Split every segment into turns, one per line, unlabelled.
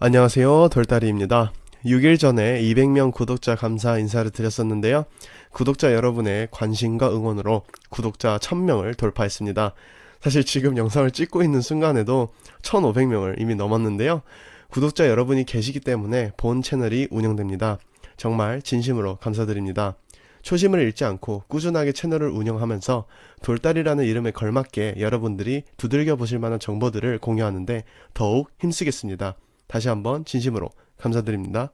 안녕하세요, 돌다리입니다. 6일 전에 200명 구독자 감사 인사를 드렸었는데요. 구독자 여러분의 관심과 응원으로 구독자 1000명을 돌파했습니다. 사실 지금 영상을 찍고 있는 순간에도 1500명을 이미 넘었는데요. 구독자 여러분이 계시기 때문에 본 채널이 운영됩니다. 정말 진심으로 감사드립니다. 초심을 잃지 않고 꾸준하게 채널을 운영하면서 돌다리라는 이름에 걸맞게 여러분들이 두들겨 보실 만한 정보들을 공유하는데 더욱 힘쓰겠습니다. 다시 한번 진심으로 감사드립니다.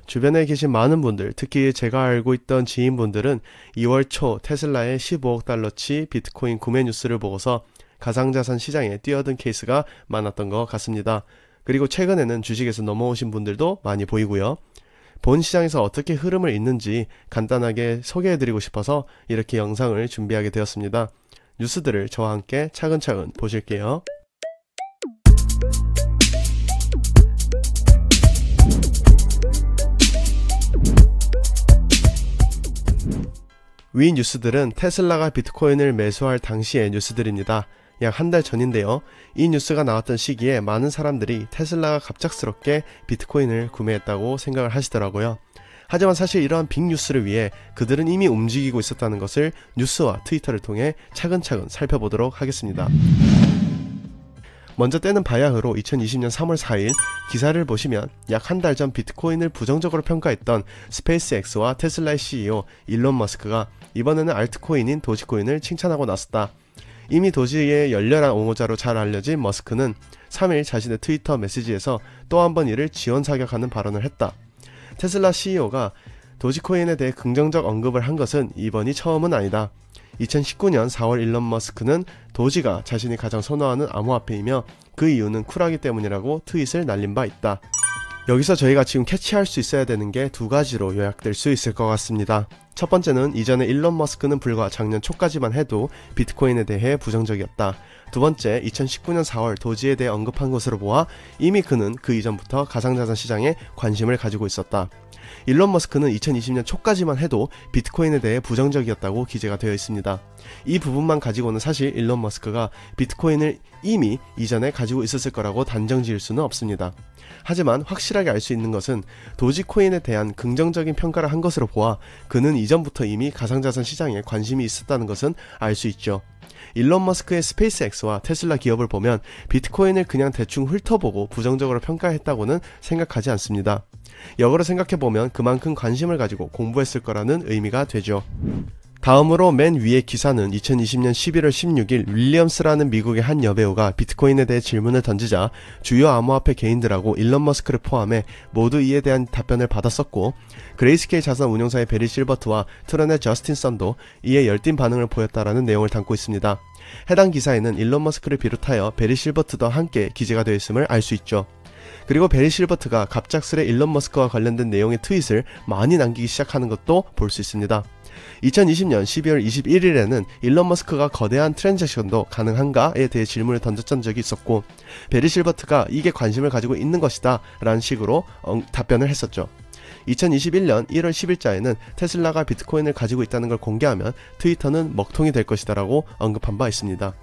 주변에 계신 많은 분들, 특히 제가 알고 있던 지인분들은 2월 초 테슬라의 15억 달러치 비트코인 구매 뉴스를 보고서 가상자산 시장에 뛰어든 케이스가 많았던 것 같습니다. 그리고 최근에는 주식에서 넘어오신 분들도 많이 보이고요. 본 시장에서 어떻게 흐름을 잇는지 간단하게 소개해드리고 싶어서 이렇게 영상을 준비하게 되었습니다. 뉴스들을 저와 함께 차근차근 보실게요. 위 뉴스들은 테슬라가 비트코인을 매수할 당시의 뉴스들입니다. 약 한 달 전인데요. 이 뉴스가 나왔던 시기에 많은 사람들이 테슬라가 갑작스럽게 비트코인을 구매했다고 생각을 하시더라고요. 하지만 사실 이러한 빅뉴스를 위해 그들은 이미 움직이고 있었다는 것을 뉴스와 트위터를 통해 차근차근 살펴보도록 하겠습니다. 먼저 때는 바야흐로 2020년 3월 4일 기사를 보시면 약 한 달 전 비트코인을 부정적으로 평가했던 스페이스X와 테슬라의 CEO 일론 머스크가 이번에는 알트코인인 도지코인을 칭찬하고 나섰다. 이미 도지의 열렬한 옹호자로 잘 알려진 머스크는 3일 자신의 트위터 메시지에서 또 한 번 이를 지원사격하는 발언을 했다. 테슬라 CEO가 도지코인에 대해 긍정적 언급을 한 것은 이번이 처음은 아니다. 2019년 4월 일론 머스크는 도지가 자신이 가장 선호하는 암호화폐이며 그 이유는 쿨하기 때문이라고 트윗을 날린 바 있다. 여기서 저희가 지금 캐치할 수 있어야 되는 게 두 가지로 요약될 수 있을 것 같습니다. 첫 번째는 이전에 일론 머스크는 불과 작년 초까지만 해도 비트코인에 대해 부정적이었다. 두 번째, 2019년 4월 도지에 대해 언급한 것으로 보아 이미 그는 그 이전부터 가상자산 시장에 관심을 가지고 있었다. 일론 머스크는 2020년 초까지만 해도 비트코인에 대해 부정적이었다고 기재가 되어 있습니다. 이 부분만 가지고는 사실 일론 머스크가 비트코인을 이미 이전에 가지고 있었을 거라고 단정 지을 수는 없습니다. 하지만 확실하게 알 수 있는 것은 도지코인에 대한 긍정적인 평가를 한 것으로 보아 그는 이전부터 이미 가상자산 시장에 관심이 있었다는 것은 알 수 있죠. 일론 머스크의 스페이스X와 테슬라 기업을 보면 비트코인을 그냥 대충 훑어보고 부정적으로 평가했다고는 생각하지 않습니다. 역으로 생각해보면 그만큼 관심을 가지고 공부했을 거라는 의미가 되죠. 다음으로 맨 위의 기사는 2020년 11월 16일 윌리엄스라는 미국의 한 여배우가 비트코인에 대해 질문을 던지자 주요 암호화폐 개인들하고 일론 머스크를 포함해 모두 이에 대한 답변을 받았었고, 그레이스케일 자산 운용사의 베리 실버트와 트론의 저스틴 선도 이에 열띤 반응을 보였다라는 내용을 담고 있습니다. 해당 기사에는 일론 머스크를 비롯하여 베리 실버트도 함께 기재가 되어 있음을 알 수 있죠. 그리고 베리 실버트가 갑작스레 일론 머스크와 관련된 내용의 트윗을 많이 남기기 시작하는 것도 볼 수 있습니다. 2020년 12월 21일에는 일론 머스크가 거대한 트랜잭션도 가능한가에 대해 질문을 던졌던 적이 있었고, 베리 실버트가 이게 관심을 가지고 있는 것이다 라는 식으로 답변을 했었죠. 2021년 1월 10일자에는 테슬라가 비트코인을 가지고 있다는 걸 공개하면 트위터는 먹통이 될 것이다 라고 언급한 바 있습니다.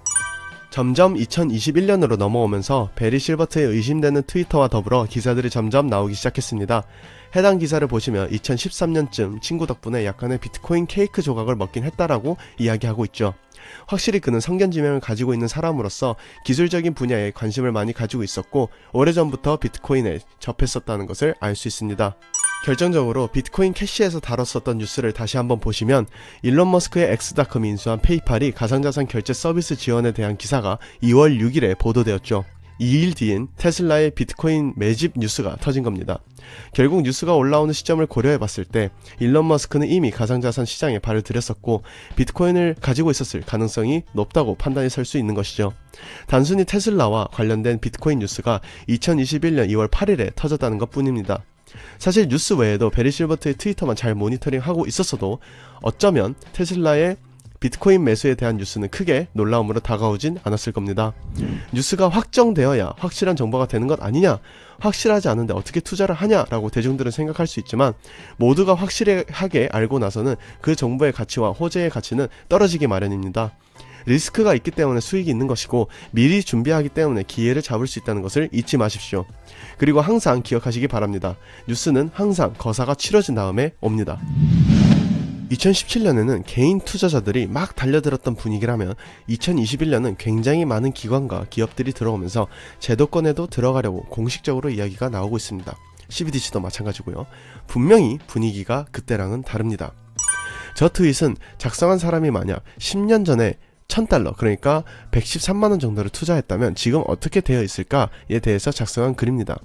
점점 2021년으로 넘어오면서 베리 실버트의 의심되는 트위터와 더불어 기사들이 점점 나오기 시작했습니다. 해당 기사를 보시면 2013년쯤 친구 덕분에 약간의 비트코인 케이크 조각을 먹긴 했다라고 이야기하고 있죠. 확실히 그는 성견지명을 가지고 있는 사람으로서 기술적인 분야에 관심을 많이 가지고 있었고 오래전부터 비트코인에 접했었다는 것을 알 수 있습니다. 결정적으로 비트코인 캐시에서 다뤘었던 뉴스를 다시 한번 보시면 일론 머스크의 X닷컴이 인수한 페이팔이 가상자산 결제 서비스 지원에 대한 기사가 2월 6일에 보도되었죠. 2일 뒤인 테슬라의 비트코인 매집 뉴스가 터진 겁니다. 결국 뉴스가 올라오는 시점을 고려해봤을 때 일론 머스크는 이미 가상자산 시장에 발을 들였었고 비트코인을 가지고 있었을 가능성이 높다고 판단이 설 수 있는 것이죠. 단순히 테슬라와 관련된 비트코인 뉴스가 2021년 2월 8일에 터졌다는 것 뿐입니다. 사실 뉴스 외에도 베리 실버트의 트위터만 잘 모니터링하고 있었어도 어쩌면 테슬라의 비트코인 매수에 대한 뉴스는 크게 놀라움으로 다가오진 않았을 겁니다. 뉴스가 확정되어야 확실한 정보가 되는 것 아니냐, 확실하지 않은데 어떻게 투자를 하냐 라고 대중들은 생각할 수 있지만 모두가 확실하게 알고 나서는 그 정보의 가치와 호재의 가치는 떨어지기 마련입니다. 리스크가 있기 때문에 수익이 있는 것이고 미리 준비하기 때문에 기회를 잡을 수 있다는 것을 잊지 마십시오. 그리고 항상 기억하시기 바랍니다. 뉴스는 항상 거사가 치러진 다음에 옵니다. 2017년에는 개인 투자자들이 막 달려들었던 분위기라면 2021년은 굉장히 많은 기관과 기업들이 들어오면서 제도권에도 들어가려고 공식적으로 이야기가 나오고 있습니다. CBDC도 마찬가지고요. 분명히 분위기가 그때랑은 다릅니다. 저 트윗은 작성한 사람이 만약 10년 전에 $1000, 그러니까 113만원 정도를 투자했다면 지금 어떻게 되어 있을까에 대해서 작성한 글입니다.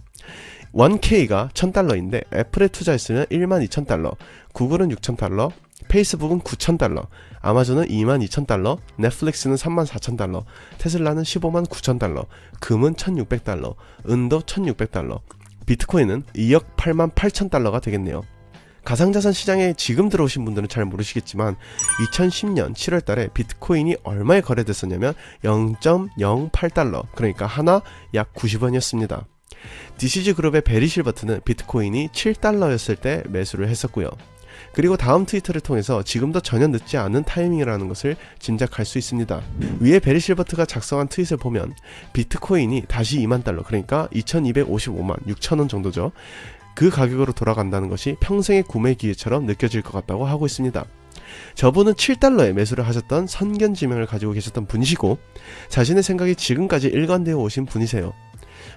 1K가 $1000인데 애플에 투자했으면 12,000달러, 구글은 $6,000, 페이스북은 $9,000, 아마존은 $22,000, 넷플릭스는 $34,000, 테슬라는 $159,000, 금은 $1,600, 은도 $1,600, 비트코인은 $2억 88,000달러가 되겠네요. 가상자산 시장에 지금 들어오신 분들은 잘 모르시겠지만 2010년 7월달에 비트코인이 얼마에 거래됐었냐면 0.08달러, 그러니까 하나 약 90원이었습니다. DCG 그룹의 베리 실버트는 비트코인이 7달러였을 때 매수를 했었고요. 그리고 다음 트위터를 통해서 지금도 전혀 늦지 않은 타이밍이라는 것을 짐작할 수 있습니다. 위에 베리 실버트가 작성한 트윗을 보면 비트코인이 다시 2만 달러, 그러니까 2255만 6천원 정도죠. 그 가격으로 돌아간다는 것이 평생의 구매 기회처럼 느껴질 것 같다고 하고 있습니다. 저분은 7달러에 매수를 하셨던 선견지명을 가지고 계셨던 분이시고 자신의 생각이 지금까지 일관되어 오신 분이세요.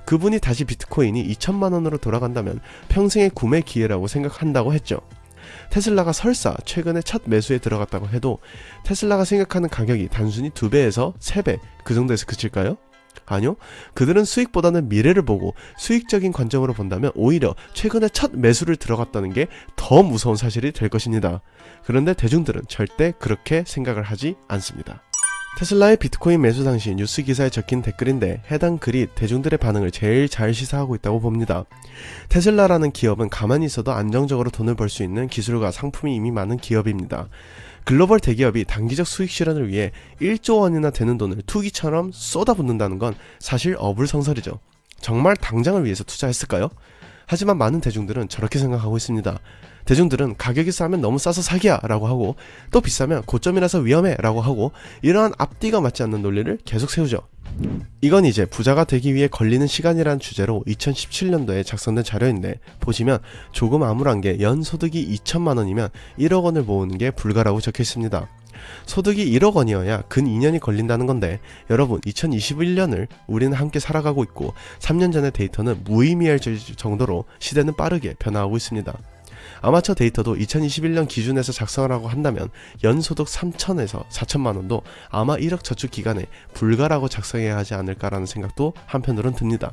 그분이 다시 비트코인이 2천만원으로 돌아간다면 평생의 구매 기회라고 생각한다고 했죠. 테슬라가 설사 최근에 첫 매수에 들어갔다고 해도 테슬라가 생각하는 가격이 단순히 2배에서 3배 그 정도에서 그칠까요? 아니요. 그들은 수익보다는 미래를 보고 수익적인 관점으로 본다면 오히려 최근에 첫 매수를 들어갔다는 게 더 무서운 사실이 될 것입니다. 그런데 대중들은 절대 그렇게 생각을 하지 않습니다. 테슬라의 비트코인 매수 당시 뉴스 기사에 적힌 댓글인데 해당 글이 대중들의 반응을 제일 잘 시사하고 있다고 봅니다. 테슬라라는 기업은 가만히 있어도 안정적으로 돈을 벌 수 있는 기술과 상품이 이미 많은 기업입니다. 글로벌 대기업이 단기적 수익 실현을 위해 1조 원이나 되는 돈을 투기처럼 쏟아붓는다는 건 사실 어불성설이죠. 정말 당장을 위해서 투자했을까요? 하지만 많은 대중들은 저렇게 생각하고 있습니다. 대중들은 가격이 싸면 너무 싸서 사기야 라고 하고 또 비싸면 고점이라서 위험해 라고 하고 이러한 앞뒤가 맞지 않는 논리를 계속 세우죠. 이건 이제 부자가 되기 위해 걸리는 시간이라는 주제로 2017년도에 작성된 자료인데 보시면 조금 암울한 게 연소득이 2천만원이면 1억 원을 모으는 게 불가라고 적혀 있습니다. 소득이 1억 원이어야 근 2년이 걸린다는 건데 여러분 2021년을 우리는 함께 살아가고 있고 3년 전의 데이터는 무의미할 정도로 시대는 빠르게 변화하고 있습니다. 아마 저 데이터도 2021년 기준에서 작성하라고 한다면 연소득 3천에서 4천만원도 아마 1억 저축 기간에 불가라고 작성해야 하지 않을까라는 생각도 한편으론 듭니다.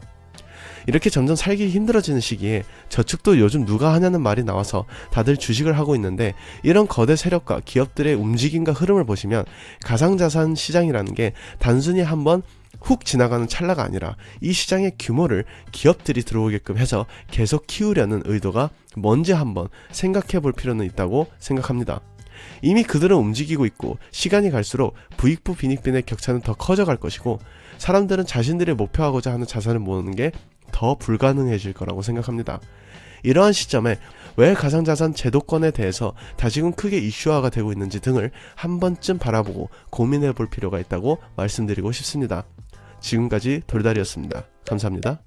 이렇게 점점 살기 힘들어지는 시기에 저축도 요즘 누가 하냐는 말이 나와서 다들 주식을 하고 있는데 이런 거대 세력과 기업들의 움직임과 흐름을 보시면 가상자산 시장이라는 게 단순히 한번 훅 지나가는 찰나가 아니라 이 시장의 규모를 기업들이 들어오게끔 해서 계속 키우려는 의도가 뭔지 한번 생각해 볼 필요는 있다고 생각합니다. 이미 그들은 움직이고 있고 시간이 갈수록 부익부 빈익빈의 격차는 더 커져갈 것이고 사람들은 자신들이 목표하고자 하는 자산을 모으는 게 더 불가능해질 거라고 생각합니다. 이러한 시점에 왜 가상자산 제도권에 대해서 다시금 크게 이슈화가 되고 있는지 등을 한 번쯤 바라보고 고민해 볼 필요가 있다고 말씀드리고 싶습니다. 지금까지 돌다리였습니다. 감사합니다.